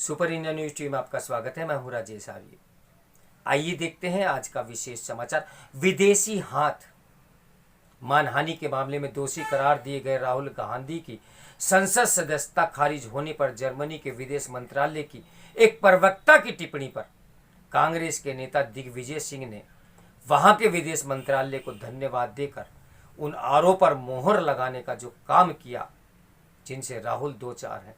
Super India news TV में आपका स्वागत है। मैं हूं राजेश आर्य। आइए देखते हैं आज का विशेष समाचार। विदेशी हाथ मानहानि के मामले में दोषी करार दिए गए राहुल गांधी की संसद सदस्यता खारिज होने पर जर्मनी के विदेश मंत्रालय की एक प्रवक्ता की टिप्पणी पर कांग्रेस के नेता दिग्विजय सिंह ने वहां के विदेश मंत्रालय को धन्यवाद देकर उन आरोपों पर मोहर लगाने का जो काम किया जिनसे राहुल दो चार हैं।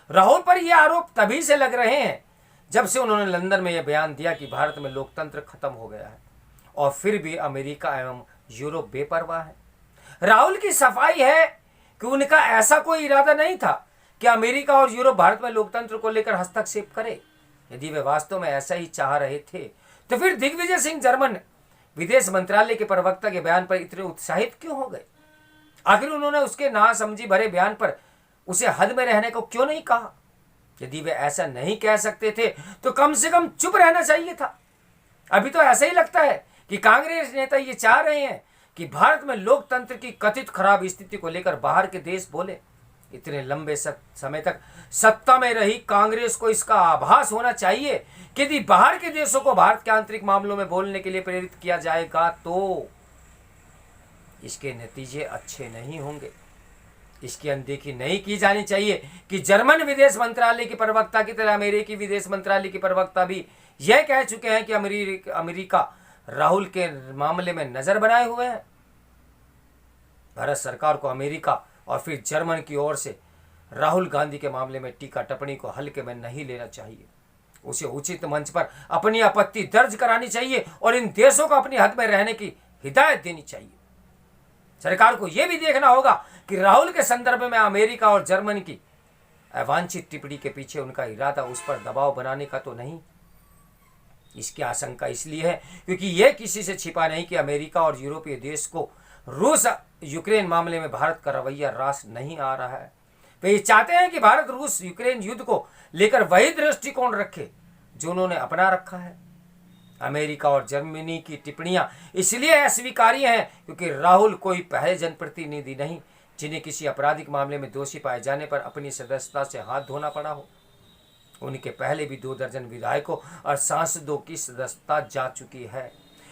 राहुल पर यह आरोप तभी से लग रहे हैं जब से उन्होंने लंदन में यह बयान दिया कि भारत में लोकतंत्र खत्म हो गया है और फिर भी अमेरिका एवं यूरोप बेपरवाह है। राहुल की सफाई है कि उनका ऐसा कोई इरादा नहीं था कि अमेरिका और यूरोप भारत में लोकतंत्र को लेकर हस्तक्षेप करे। यदि वे वास्तव में ऐसा ही चाह रहे थे तो फिर दिग्विजय सिंह जर्मन विदेश मंत्रालय के प्रवक्ता के बयान पर इतने उत्साहित क्यों हो गए? आखिर उन्होंने उसके नासमझी भरे बयान पर उसे हद में रहने को क्यों नहीं कहा? यदि वे ऐसा नहीं कह सकते थे तो कम से कम चुप रहना चाहिए था। अभी तो ऐसा ही लगता है कि कांग्रेस नेता ये चाह रहे हैं कि भारत में लोकतंत्र की कथित खराब स्थिति को लेकर बाहर के देश बोले। इतने लंबे समय तक सत्ता में रही कांग्रेस को इसका आभास होना चाहिए कि यदि बाहर के देशों को भारत के आंतरिक मामलों में बोलने के लिए प्रेरित किया जाएगा तो इसके नतीजे अच्छे नहीं होंगे। इसकी अनदेखी नहीं की जानी चाहिए कि जर्मन विदेश मंत्रालय के प्रवक्ता की तरह अमेरिकी विदेश मंत्रालय के प्रवक्ता भी यह कह चुके हैं कि अमेरिका राहुल के मामले में नजर बनाए हुए है। भारत सरकार को अमेरिका और फिर जर्मन की ओर से राहुल गांधी के मामले में टीका टिप्पणी को हल्के में नहीं लेना चाहिए। उसे उचित मंच पर अपनी आपत्ति दर्ज करानी चाहिए और इन देशों को अपनी हद में रहने की हिदायत देनी चाहिए। सरकार को यह भी देखना होगा कि राहुल के संदर्भ में अमेरिका और जर्मनी की अवांछित टिप्पणी के पीछे उनका इरादा उस पर दबाव बनाने का तो नहीं। इसकी आशंका इसलिए है क्योंकि यह किसी से छिपा नहीं कि अमेरिका और यूरोपीय देश को रूस यूक्रेन मामले में भारत का रवैया रास नहीं आ रहा है। वे ये चाहते हैं कि भारत रूस यूक्रेन युद्ध को लेकर वही दृष्टिकोण रखे जो उन्होंने अपना रखा है। अमेरिका और जर्मनी की टिप्पणियां इसलिए अस्वीकार्य हैं क्योंकि राहुल कोई पहले जनप्रतिनिधि नहीं जिन्हें किसी आपराधिक मामले में दोषी पाए जाने पर अपनी सदस्यता से हाथ धोना पड़ा हो। उनके पहले भी 2 दर्जन विधायकों और सांसदों की सदस्यता जा चुकी है।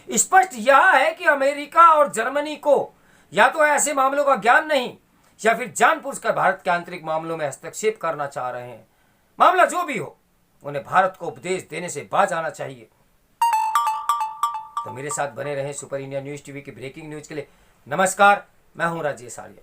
स्पष्ट यह है कि अमेरिका और जर्मनी को या तो ऐसे मामलों का ज्ञान नहीं या फिर जानबूझकर भारत के आंतरिक मामलों में हस्तक्षेप करना चाह रहे हैं। मामला जो भी हो, उन्हें भारत को उपदेश देने से बाज आना चाहिए। तो मेरे साथ बने रहें सुपर इंडिया न्यूज टीवी की ब्रेकिंग न्यूज के लिए। नमस्कार, मैं हूं राजेश आर्य।